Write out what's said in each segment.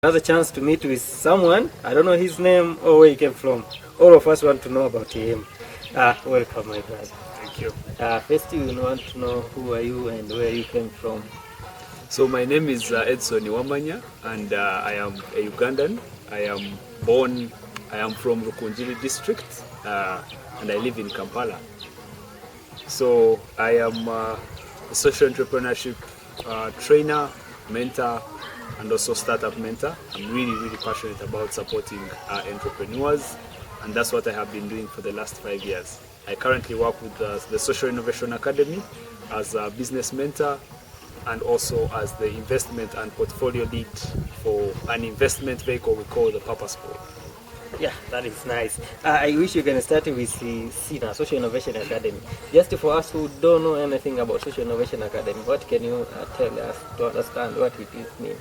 Another chance to meet with someone. I don't know his name or where he came from. All of us want to know about him. Welcome, my brother. Thank you. First, we want to know who are you and where you came from. So my name is Edson Wamanya, and I am a Ugandan. I am from Rukunjiri district, and I live in Kampala. So I am a social entrepreneurship trainer, mentor, and also startup mentor. I'm really passionate about supporting entrepreneurs, and that's what I have been doing for the last 5 years. I currently work with the Social Innovation Academy as a business mentor, and also as the investment and portfolio lead for an investment vehicle we call the Purpose Board. Yeah, that is nice. I wish you can start with the SINA, Social Innovation Academy. Just for us who don't know anything about Social Innovation Academy, what can you tell us to understand what it is mean?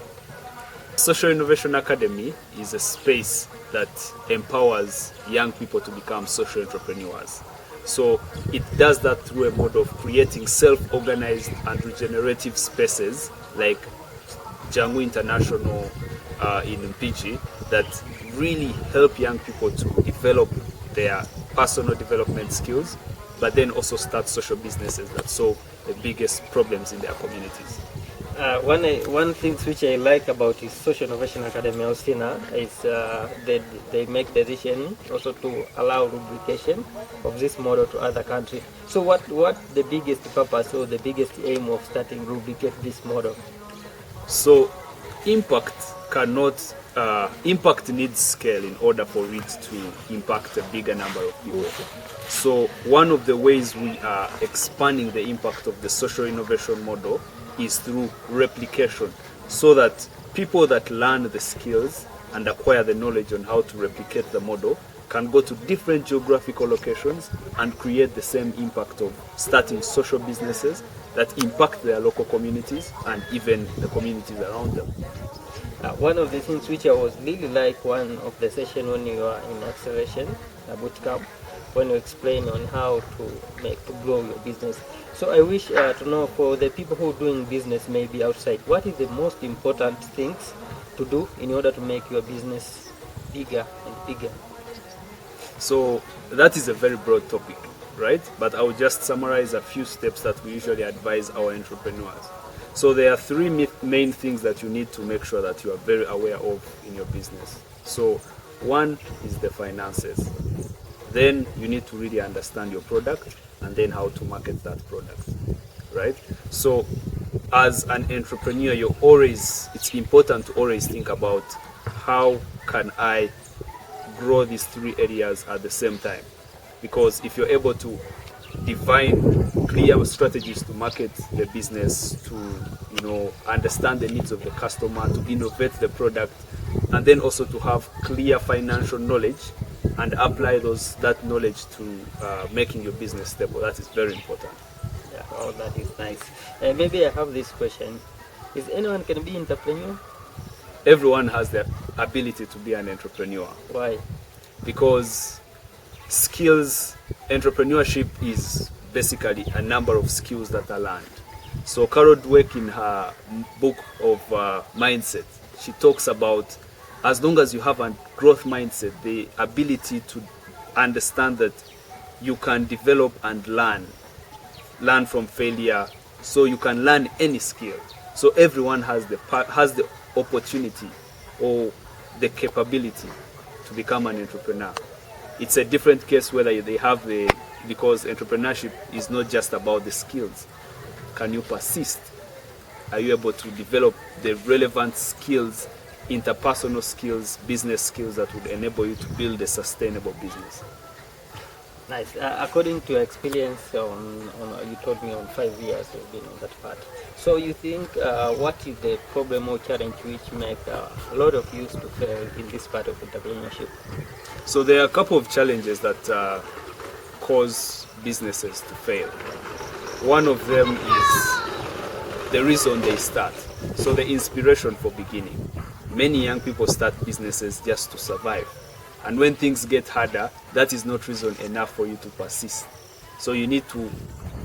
Social Innovation Academy is a space that empowers young people to become social entrepreneurs. So it does that through a mode of creating self-organized and regenerative spaces like Jangu International in Mpiji that really help young people to develop their personal development skills, but then also start social businesses that solve the biggest problems in their communities. One thing which I like about the Social Innovation Academy of SINA is they make decision also to allow rubrication of this model to other countries. So what the biggest purpose or the biggest aim of starting rubricate this model? So impact needs scale in order for it to impact a bigger number of people. So one of the ways we are expanding the impact of the social innovation model is through replication, so that people that learn the skills and acquire the knowledge on how to replicate the model can go to different geographical locations and create the same impact of starting social businesses that impact their local communities and even the communities around them. One of the things which I was really like one of the session when you are in acceleration, bootcamp, when you explain on how to grow your business. So I wish to know for the people who are doing business maybe outside, what is the most important things to do in order to make your business bigger and bigger? So that is a very broad topic, right? But I will just summarize a few steps that we usually advise our entrepreneurs. So there are three main things that you need to make sure that you are very aware of in your business. So one is the finances. Then you need to really understand your product and then how to market that product, right? So as an entrepreneur, it's important to always think about how can I grow these three areas at the same time. Because if you're able to define clear strategies to market the business, to understand the needs of the customer, to innovate the product, and then also to have clear financial knowledge and apply that knowledge to making your business stable, that is very important. Yeah, oh, that is nice. Maybe I have this question: is anyone can be entrepreneur? Everyone has the ability to be an entrepreneur. Why? Because entrepreneurship is basically a number of skills that are learned. So Carol Dweck, in her book of mindset, she talks about as long as you have a growth mindset, the ability to understand that you can develop and learn from failure, so you can learn any skill. So everyone has the opportunity or the capability to become an entrepreneur. It's a different case whether they have because entrepreneurship is not just about the skills. Can you persist? Are you able to develop the relevant skills, interpersonal skills, business skills that would enable you to build a sustainable business? Nice. According to your experience, you told me on 5 years you've been on that part. So you think what is the problem or challenge which make a lot of youth to fail in this part of entrepreneurship? So there are a couple of challenges that cause businesses to fail. One of them is the reason they start. So the inspiration for beginning. Many young people start businesses just to survive. And when things get harder, that is not reason enough for you to persist. So you need to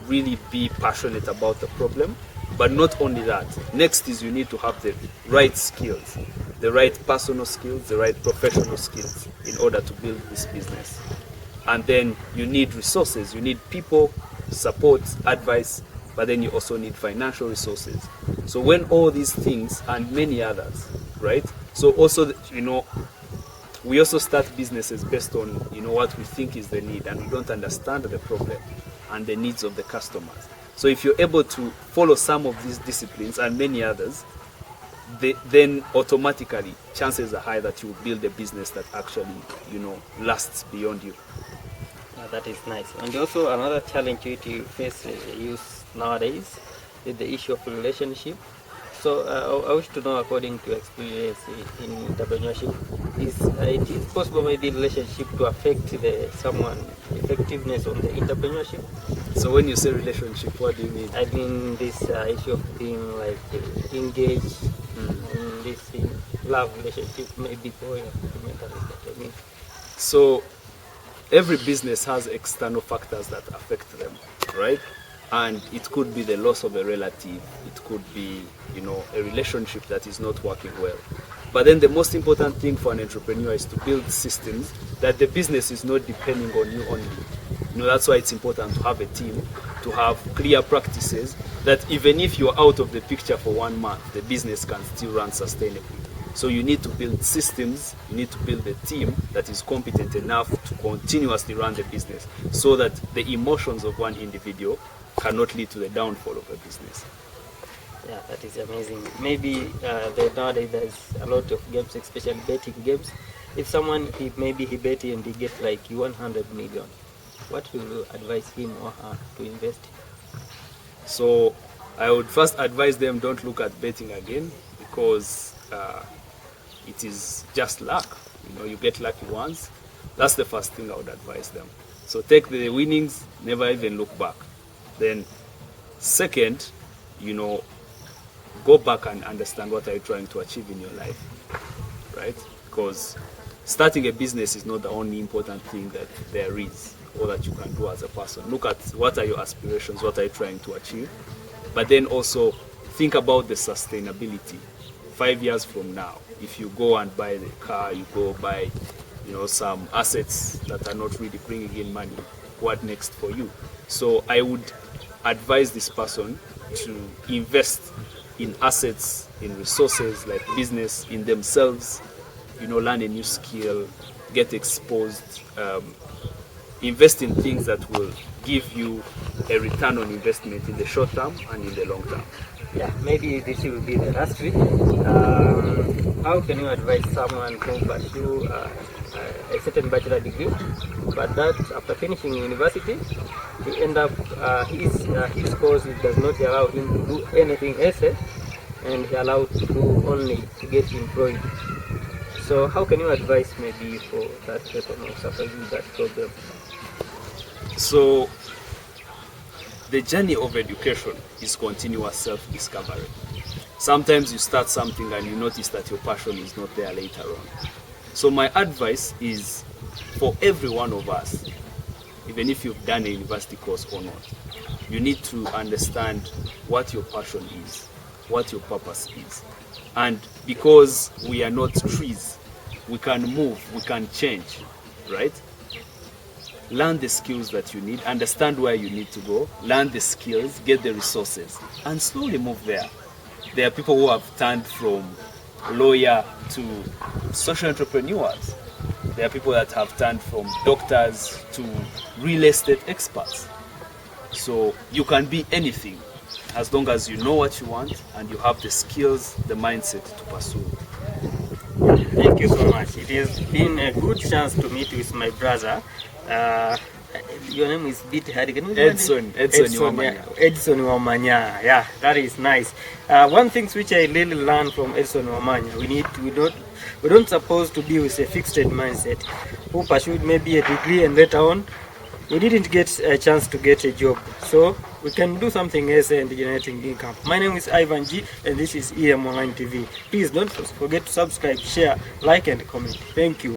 really be passionate about the problem. But not only that, next is you need to have the right skills. the right personal skills, the right professional skills in order to build this business. And then you need resources, you need people, support, advice, but then you also need financial resources. So when all these things and many others, right? So also, we also start businesses based on, what we think is the need, and we don't understand the problem and the needs of the customers. So if you're able to follow some of these disciplines and many others, then automatically chances are high that you will build a business that actually, lasts beyond you. That is nice. And also another challenge you face youth nowadays is the issue of relationship. So I wish to know, according to experience in entrepreneurship, is it is possible maybe relationship to affect someone effectiveness on the entrepreneurship? So when you say relationship, what do you mean? I mean this issue of being like engaged in this love relationship, maybe for So every business has external factors that affect them, right? And it could be the loss of a relative, it could be, a relationship that is not working well. But then the most important thing for an entrepreneur is to build systems that the business is not depending on you only. That's why it's important to have a team, to have clear practices, that even if you're out of the picture for 1 month, the business can still run sustainably. So you need to build systems, you need to build a team that is competent enough to continuously run the business, so that the emotions of one individual cannot lead to the downfall of a business. Yeah, that is amazing. Maybe nowadays there's a lot of games, especially betting games. If someone he bet and he gets like 100 million, what will you advise him or her to invest in? So I would first advise them, don't look at betting again, because it is just luck. You get lucky once. That's the first thing I would advise them. So take the winnings, never even look back. Then second, go back and understand what are you trying to achieve in your life, right? Because starting a business is not the only important thing that there is or that you can do as a person. Look at what are your aspirations, what are you trying to achieve, but then also think about the sustainability. 5 years from now, if you go and buy the car, you go buy some assets that are not really bringing in money, what next for you? So I would advise this person to invest in assets, in resources like business, in themselves, learn a new skill, get exposed, invest in things that will give you a return on investment in the short term and in the long term. Yeah, maybe this will be the last week. How can you advise someone to pursue a certain bachelor degree, but that after finishing university, he end up his course does not allow him to do anything else, and he allowed to do only to get employed. So how can you advise maybe for that person who suffers with that problem? So the journey of education is continuous self-discovery. Sometimes you start something and you notice that your passion is not there later on. So my advice is for every one of us, even if you've done a university course or not, you need to understand what your passion is, what your purpose is. And because we are not trees, we can move, we can change, right? Learn the skills that you need, understand where you need to go, learn the skills, get the resources, and slowly move there. There are people who have turned from lawyer to social entrepreneurs. There are people that have turned from doctors to real estate experts. So you can be anything as long as you know what you want and you have the skills, the mindset to pursue it. Thank you so much. It has been a good chance to meet with my brother. Your name is Edson Wamanya. Yeah, that is nice. One thing which I really learned from Edson Wamanya, we don't supposed to be with a fixed mindset. Who pursued maybe a degree and later on we didn't get a chance to get a job. So we can do something else and generating income. My name is Ivan G and this is EM Online TV. Please don't forget to subscribe, share, like and comment. Thank you.